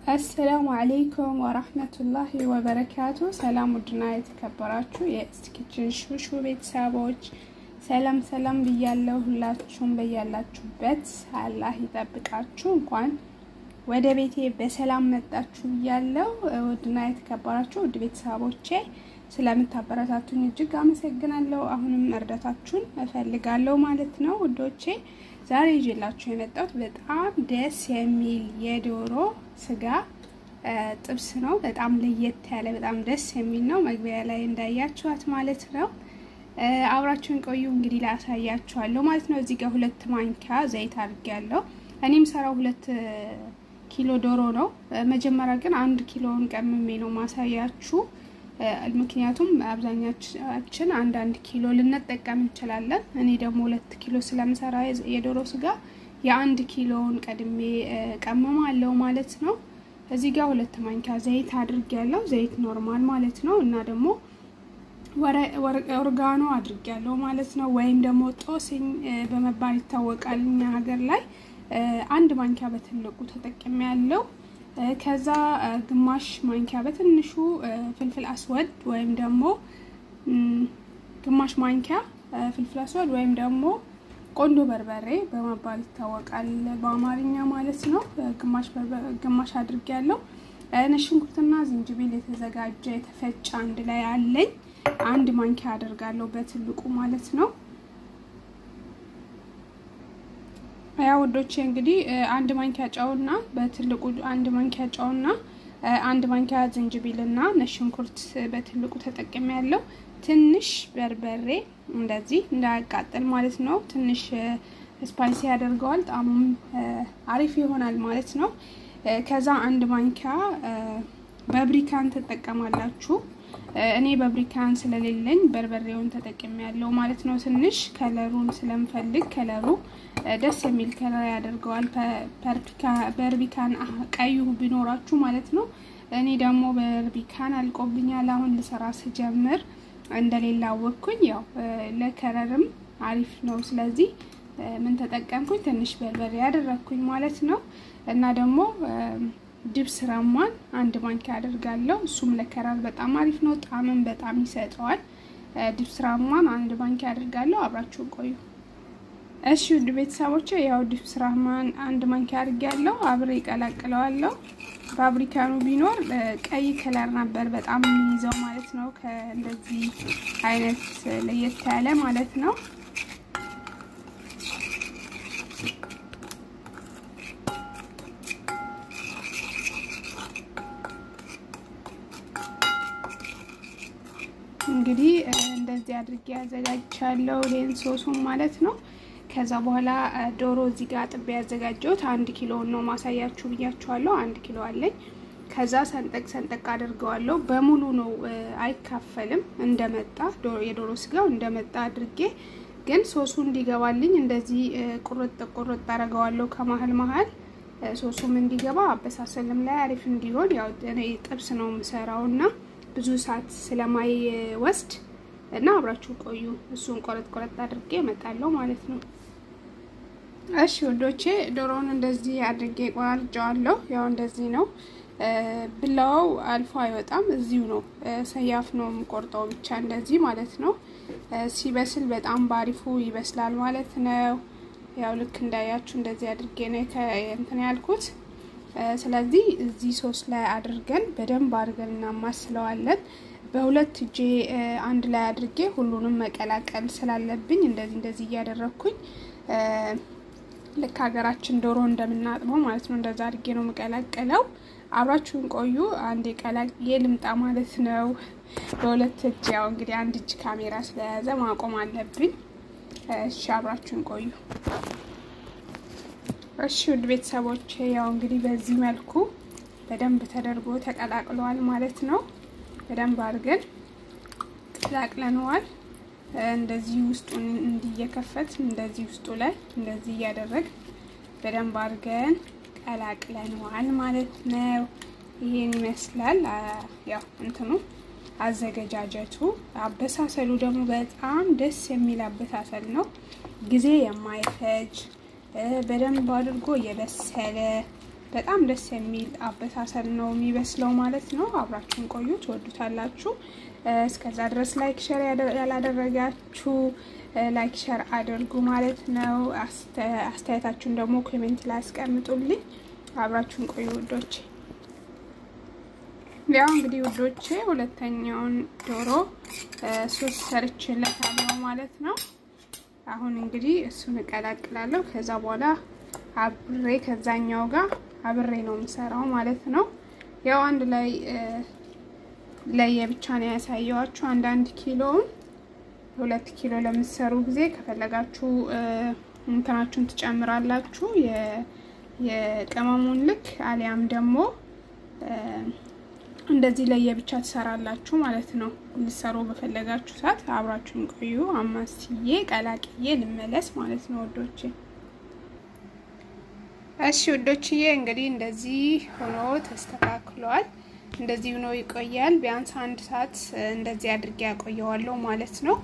السلام عليكم ورحمة الله وبركاته. سلام ودنا يتكبراتشو የስኪችን ሹሹ ቤተሰቦች ሰላም ብያለሁ። ሁላችሁም በያላችሁበት አላህ ይጠብቃችሁ። እንኳን ወደ ቤቴ በሰላም መጣችሁ ብያለሁ። ወድና የተከበራችሁ ውድ ቤተሰቦቼ ስለምታበረታቱኝ እጅግ አመሰግናለሁ። አሁንም እርዳታችሁን እፈልጋለሁ ማለት ነው ውዶቼ። ዛሬ ይዤላችሁ የመጣሁት በጣም ደስ የሚል የዶሮ ስጋ ጥብስ ነው። በጣም ለየት ያለ በጣም ደስ የሚል ነው። መግቢያ ላይ እንዳያችሁት ማለት ነው። አብራችሁን ቆዩ። እንግዲህ ላሳያችኋለሁ ማለት ነው። እዚህ ጋር 2 ማንኪያ ዘይት አድርጌያለሁ። እኔም ሰራው 2 ኪሎ ዶሮ ነው። መጀመሪያ ግን 1 ኪሎን ቀምሜ ነው ማሳያችሁ። ምክንያቱም አብዛኛችን አንድ ኪሎ ልንጠቀም እንችላለን። እኔ ደግሞ 2 ኪሎ ስለምሰራ የዶሮ ስጋ የ1 ኪሎን ቀድሜ ቀመማለሁ ማለት ነው። እዚህ ጋር 2 ማንኪያ ዘይት አድርጌያለሁ። ዘይት ኖርማል ማለት ነው። እና ደግሞ ኦርጋኖ አድርጌያለሁ ማለት ነው። ወይም ደግሞ ጦስኝ በመባል ይታወቃል እኛ ሀገር ላይ። 1 ማንኪያ በትልቁ ተጠቅሜያለሁ። ከዛ ግማሽ ማንኪያ በትንሹ ፍልፍል አስወድ ወይም ደግሞ ግማሽ ማንኪያ ፍልፍል አስወድ ወይም ደግሞ ቆንዶ በርበሬ በመባል ይታወቃል በአማርኛ ማለት ነው። ግማሽ አድርጌያለሁ። ነሽንኩርትና ዝንጅብል የተዘጋጀ የተፈጨ አንድ ላይ አለኝ። 1 ማንኪያ አደርጋለሁ በትልቁ ማለት ነው። ያው ወዶቼ እንግዲህ 1 ማንኪያ ጨውና በትልቁ 1 ማንኪያ ጨውና 1 ማንኪያ ዝንጅብልና ነሽንኩርት በትልቁ ተጠቅሜያለሁ። ትንሽ በርበሬ እንደዚህ እንዳያቃጥል ማለት ነው። ትንሽ ስፓይሲ ያደርገዋል፣ ጣሙም አሪፍ ይሆናል ማለት ነው። ከዛ 1 ማንኪያ በብሪካን ተጠቀማላችሁ። እኔ በብሪካን ስለሌለኝ በርበሬውን ተጠቅሜያለሁ ማለት ነው። ትንሽ ከለሩን ስለምፈልግ ከለሩ ደስ የሚል ከለር ያደርገዋል። በርቢካን ቀዩ ቢኖራችሁ ማለት ነው። እኔ ደግሞ በርቢካን አልቆብኛል። አሁን ልሰራ ስጀምር እንደሌላ ወኩኝ። ያው ለከለርም አሪፍ ነው። ስለዚህ ምን ተጠቀምኩኝ? ትንሽ በርበሬ ያደረኩኝ ማለት ነው። እና ደግሞ ድብስ ራማን 1 ማንኪያ አደርጋለሁ። እሱም ለከለር በጣም አሪፍ ነው። ጣዕምን በጣም ይሰጠዋል። ድብስ ራማን 1 ማንኪያ አደርጋለሁ። አብራችሁ ቆዩ። እሺ ውድ ቤተሰቦቼ ያው ድብስ ራማን 1 ማንኪያ አድርጌያለሁ። አብሬ ቀላቅለዋለሁ። ፋብሪካኑ ቢኖር ቀይ ከለር ነበር በጣም የሚይዘው ማለት ነው። ከእንደዚህ አይነት ለየት ያለ ማለት ነው። እንግዲህ እንደዚህ አድርጌ ያዘጋጃለሁ ሌን ሶሱን ማለት ነው። ከዛ በኋላ ዶሮ እዚህ ጋር ጥቤ ያዘጋጀሁት 1 ኪሎ ነው ማሳያችሁ ብያችኋለሁ። 1 ኪሎ አለኝ። ከዛ ሰንጠቅ አድርገዋለሁ። በሙሉ ነው አይካፈልም። እንደመጣ የዶሮ ስጋው እንደመጣ አድርጌ ግን ሶሱ እንዲገባልኝ እንደዚህ ቁርጥ አደርገዋለሁ። ከመሃል ሶሱም እንዲገባ አበሳሰልም ላይ አሪፍ እንዲሆን ያው እኔ ጥብስ ነው የምሰራውና ብዙ ሰዓት ስለማይወስድ እና አብራችሁ ቆዩ። እሱን ቆረጥ አድርጌ እመጣለሁ ማለት ነው። እሺ ወዶቼ ዶሮውን እንደዚህ አድርጌ ቆራርጬዋለሁ። ያው እንደዚህ ነው። ብላው አልፎ አይወጣም። እዚሁ ነው ሰያፍ ነው የምቆርጠው ብቻ እንደዚህ ማለት ነው። ሲበስል በጣም ባሪፉ ይበስላል ማለት ነው። ያው ልክ እንዳያችሁ እንደዚህ አድርጌ ነው እንትን ያልኩት። ስለዚህ እዚህ ሶስ ላይ አድርገን በደንብ አድርገን እናማስለዋለን። በሁለት እጄ አንድ ላይ አድርጌ ሁሉንም መቀላቀል ስላለብኝ እንደዚህ እያደረኩኝ ልክ ሀገራችን ዶሮ እንደምናጥበው ማለት ነው እንደዛ አድርጌ ነው መቀላቀለው። አብራችሁን ቆዩ። አንዴ ቀላቅዬ ልምጣ ማለት ነው። በሁለት እጅ ያው እንግዲህ 1 እጅ ካሜራ ስለያዘ ማቆም አለብኝ። እሺ አብራችሁን ቆዩ። እሺ ውድ ቤተሰቦቼ ያው እንግዲህ በዚህ መልኩ በደንብ ተደርጎ ተቀላቅሏል ማለት ነው። በደንብ አድርገን ቀላቅለነዋል። እንደዚህ ውስጡን እንዲየከፈት እንደዚህ ውስጡ ላይ እንደዚህ ያደረግ በደንብ አድርገን ቀላቅለነዋል ማለት ነው። ይሄን ይመስላል ያው እንትኑ አዘገጃጀቱ። አበሳሰሉ ደግሞ በጣም ደስ የሚል አበሳሰል ነው። ጊዜ የማይፈጅ በደንብ አድርጎ የበሰለ በጣም ደስ የሚል አበሳሰል ነው የሚበስለው ማለት ነው። አብራችሁን ቆዩ፣ ትወዱታላችሁ። እስከዛ ድረስ ላይክ ሼር ያላደረጋችሁ ላይክ ሼር አድርጉ ማለት ነው። አስተያየታችሁን ደግሞ ኮሜንት ላይ አስቀምጡልኝ። አብራችሁን ቆዩ ውዶቼ። ያው እንግዲህ ውዶቼ ሁለተኛውን ዶሮ ሶስት ሰርቼለታለሁ ማለት ነው። አሁን እንግዲህ እሱን እቀላቅላለሁ። ከዛ በኋላ አብሬ ከዛኛው ጋር አብሬ ነው የምሰራው ማለት ነው። ያው አንድ ላይ ለየብቻ ነው ያሳየዋችሁ። አንድ ኪሎውን 2 ኪሎ ለምትሰሩ ጊዜ ከፈለጋችሁ እንትናችሁን ትጨምራላችሁ የቅመሙን ልክ፣ አሊያም ደግሞ እንደዚህ ለየብቻ ትሰራላችሁ ማለት ነው። ልሰሩ በፈለጋችሁ ሰዓት አብራችሁን ቆዩ። አማስዬ ቀላቅዬ ልመለስ ማለት ነው ውዶቼ። እሺ ውዶችዬ እንግዲህ እንደዚህ ሆኖ ተስተካክሏል። እንደዚህ ሆኖ ይቆያል። ቢያንስ 1 ሰዓት እንደዚህ አድርጌ ያቆየዋለሁ ማለት ነው።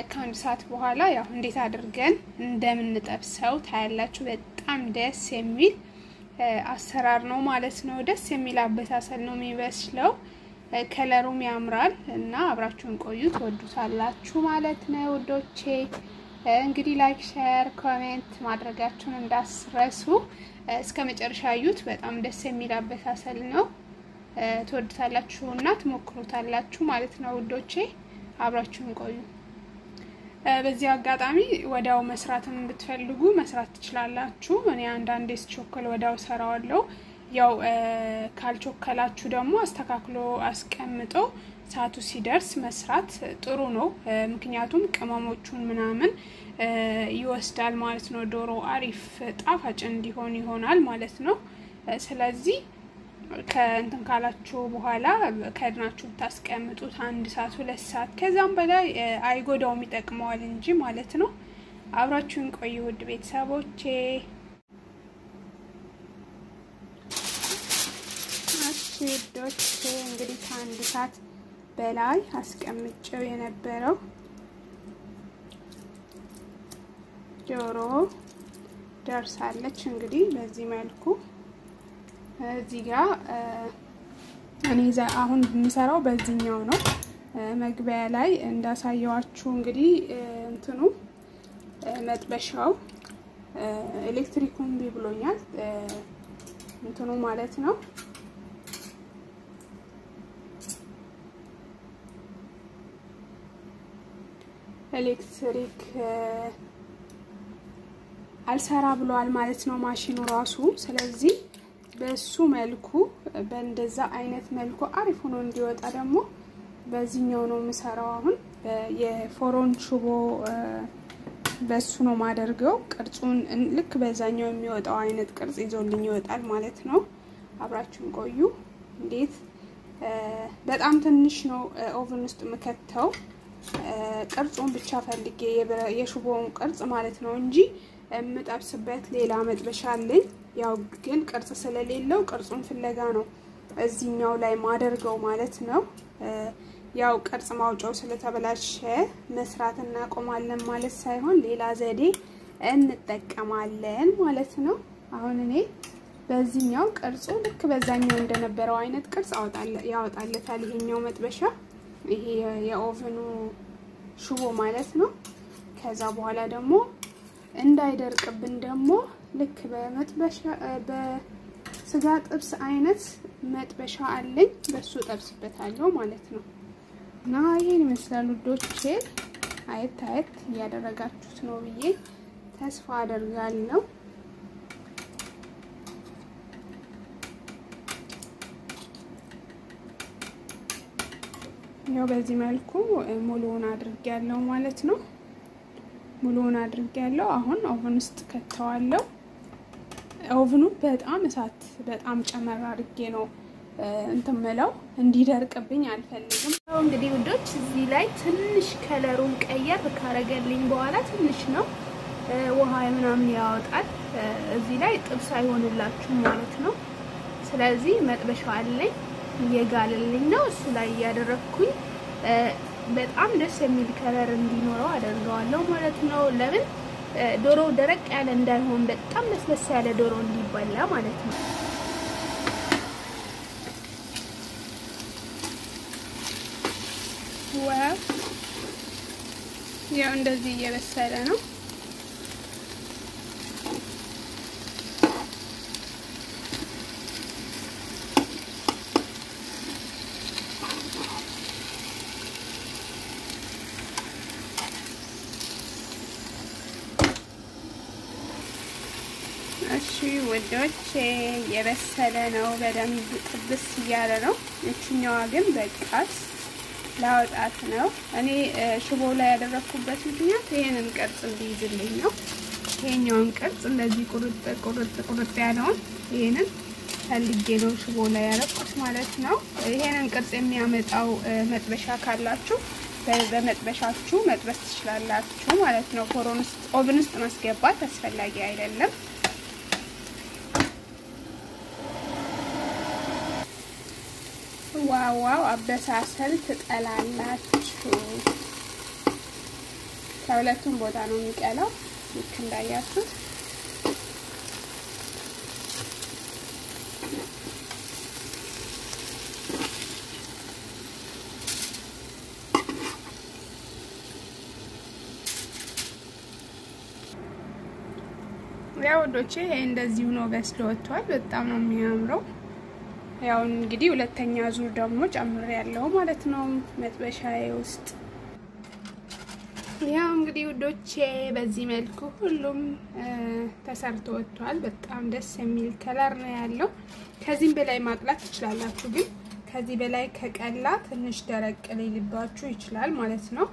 ከ1 ሰዓት በኋላ ያው እንዴት አድርገን እንደምንጠብሰው ታያላችሁ። በጣም ደስ የሚል አሰራር ነው ማለት ነው። ደስ የሚል አበሳሰል ነው የሚበስለው። ከለሩም ያምራል እና አብራችሁን ቆዩ፣ ትወዱታላችሁ ማለት ነው ውዶቼ። እንግዲህ ላይክ ሼር ኮሜንት ማድረጋችሁን እንዳትረሱ። እስከ መጨረሻ አዩት። በጣም ደስ የሚል አበሳሰል ነው። ትወዱታላችሁና ትሞክሩታላችሁ ማለት ነው ውዶቼ። አብራችሁን ቆዩ። በዚህ አጋጣሚ ወዳው መስራትን ብትፈልጉ መስራት ትችላላችሁ። እኔ አንዳንዴ ስቾክል ወዳው ሰራዋለሁ። ያው ካልቾከላችሁ ደግሞ አስተካክሎ አስቀምጦ ሰዓቱ ሲደርስ መስራት ጥሩ ነው። ምክንያቱም ቅመሞቹን ምናምን ይወስዳል ማለት ነው። ዶሮ አሪፍ ጣፋጭ እንዲሆን ይሆናል ማለት ነው። ስለዚህ ከእንትን ካላችሁ በኋላ ከድናችሁ ታስቀምጡት 1 ሰዓት 2 ሰዓት ከዛም በላይ አይጎዳውም፣ ይጠቅመዋል እንጂ ማለት ነው። አብራችሁን ቆዩ ውድ ቤተሰቦቼ። አሽዶች እንግዲህ ከ1 ሰዓት በላይ አስቀምጬው የነበረው ዶሮ ደርሳለች። እንግዲህ በዚህ መልኩ እዚህ ጋር እኔ አሁን የምሰራው በዚህኛው ነው። መግቢያ ላይ እንዳሳየዋችሁ እንግዲህ እንትኑ መጥበሻው ኤሌክትሪኩን ቢብሎኛል እንትኑ ማለት ነው። ኤሌክትሪክ አልሰራ ብሏል ማለት ነው ማሽኑ ራሱ። ስለዚህ በሱ መልኩ በእንደዛ አይነት መልኩ አሪፍ ሆኖ እንዲወጣ ደግሞ በዚህኛው ነው የምሰራው። አሁን የፎሮን ሹቦ በሱ ነው ማደርገው። ቅርጹን ልክ በዛኛው የሚወጣው አይነት ቅርጽ ይዞልኝ ይወጣል ማለት ነው። አብራችሁን ቆዩ። እንዴት በጣም ትንሽ ነው ኦቨን ውስጥ መከተው ቅርጹን ብቻ ፈልጌ የሹቦውን ቅርጽ ማለት ነው እንጂ የምጠብስበት ሌላ መጥበሻ አለኝ። ያው ግን ቅርጽ ስለሌለው ቅርጹን ፍለጋ ነው እዚህኛው ላይ ማደርገው ማለት ነው። ያው ቅርጽ ማውጫው ስለተበላሸ መስራት እናቆማለን ማለት ሳይሆን ሌላ ዘዴ እንጠቀማለን ማለት ነው። አሁን እኔ በዚህኛው ቅርጹ ልክ በዛኛው እንደነበረው አይነት ቅርጽ ያወጣለታል ይሄኛው መጥበሻ፣ ይሄ የኦቨኑ ሹቦ ማለት ነው። ከዛ በኋላ ደግሞ እንዳይደርቅብን ደግሞ ልክ በመጥበሻ በስጋ ጥብስ አይነት መጥበሻ አለኝ፣ በሱ ጠብስበታለሁ ማለት ነው። እና ይሄን ይመስላል ውዶቼ። አየት እያደረጋችሁት ነው ብዬ ተስፋ አደርጋለሁ። ያው በዚህ መልኩ ሙሉውን አድርጌያለሁ ማለት ነው። ሙሉውን አድርጌያለሁ። አሁን ኦቨን ውስጥ ከተዋለሁ። ኦቨኑ በጣም እሳት በጣም ጨመር አድርጌ ነው እንትምለው እንዲደርቅብኝ አልፈልግም። ያው እንግዲህ ውዶች እዚህ ላይ ትንሽ ከለሩን ቀየር ካረገልኝ በኋላ ትንሽ ነው ውሃ ምናምን ያወጣል። እዚህ ላይ ጥብስ አይሆንላችሁም ማለት ነው። ስለዚህ መጥበሻው አለኝ እየጋለልኝ ነው። እሱ ላይ ያደረኩኝ በጣም ደስ የሚል ከለር እንዲኖረው አደርገዋለሁ ማለት ነው። ለምን ዶሮ ደረቅ ያለ እንዳይሆን በጣም ለስለስ ያለ ዶሮ እንዲበላ ማለት ነው። ዋው ያው እንደዚህ እየበሰለ ነው። እሺ ወዶቼ የበሰለ ነው፣ በደንብ ጥብስ እያለ ነው። እቺኛዋ ግን በቃስ ላውጣት ነው። እኔ ሽቦ ላይ ያደረኩበት ምክንያት ይሄንን ቅርጽ እንዲይዝልኝ ነው። ይሄኛውን ቅርጽ እንደዚህ ቁርጥ ያለውን ይሄንን ፈልጌ ነው ሽቦ ላይ ያደረኩት ማለት ነው። ይሄንን ቅርጽ የሚያመጣው መጥበሻ ካላችሁ በመጥበሻችሁ መጥበስ ትችላላችሁ ማለት ነው። ኦቨን ውስጥ ማስገባት አስፈላጊ አይደለም። ዋው አበሳሰል ትጠላላችሁ። ከሁለቱም ቦታ ነው የሚቀላው ልክ እንዳያችሁት። ያው ወዶቼ እንደዚህ ነው በስሎ ወጥቷል። በጣም ነው የሚያምረው። ያው እንግዲህ ሁለተኛ ዙር ደግሞ ጨምር ያለው ማለት ነው መጥበሻዬ ውስጥ። ያው እንግዲህ ወዶቼ በዚህ መልኩ ሁሉም ተሰርቶ ወጥቷል። በጣም ደስ የሚል ከለር ነው ያለው። ከዚህም በላይ ማቅላት ትችላላችሁ፣ ግን ከዚህ በላይ ከቀላ ትንሽ ደረቅ ሊልባችሁ ይችላል ማለት ነው።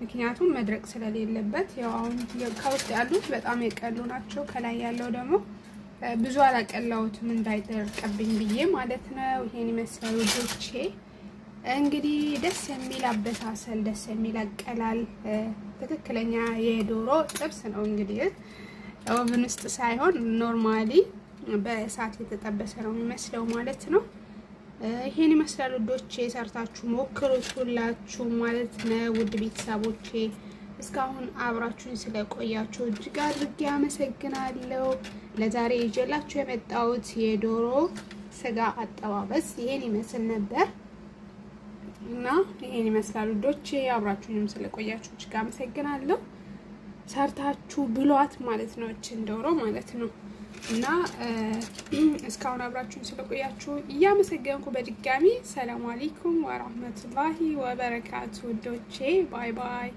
ምክንያቱም መድረቅ ስለሌለበት ያው አሁን ከውስጥ ያሉት በጣም የቀሉ ናቸው። ከላይ ያለው ደግሞ ብዙ አላቀላውትም እንዳይደርቅብኝ ብዬ ማለት ነው። ይሄን ይመስላል ወዶቼ። እንግዲህ ደስ የሚል አበሳሰል፣ ደስ የሚል አቀላል፣ ትክክለኛ የዶሮ ጥብስ ነው። እንግዲህ ኦቨን ውስጥ ሳይሆን ኖርማሊ በእሳት የተጠበሰ ነው የሚመስለው ማለት ነው። ይሄን ይመስላል ወዶቼ። ሰርታችሁ ሞክሩት ሁላችሁ ማለት ነው። ውድ ቤተሰቦቼ እስካሁን አብራችሁን ስለቆያችሁ እጅግ አድርጌ አመሰግናለሁ። ለዛሬ ይዤላችሁ የመጣሁት የዶሮ ስጋ አጠባበስ ይሄን ይመስል ነበር እና ይሄን ይመስላል ወዶቼ። አብራችሁንም ስለቆያችሁ እጅግ አመሰግናለሁ። ሰርታችሁ ብሏት ማለት ነው እቺን ዶሮ ማለት ነው። እና እስካሁን አብራችሁን ስለቆያችሁ እያመሰገንኩ በድጋሚ ሰላም አለይኩም ወራህመቱላሂ ወበረካቱ ወዶቼ። ባይ ባይ።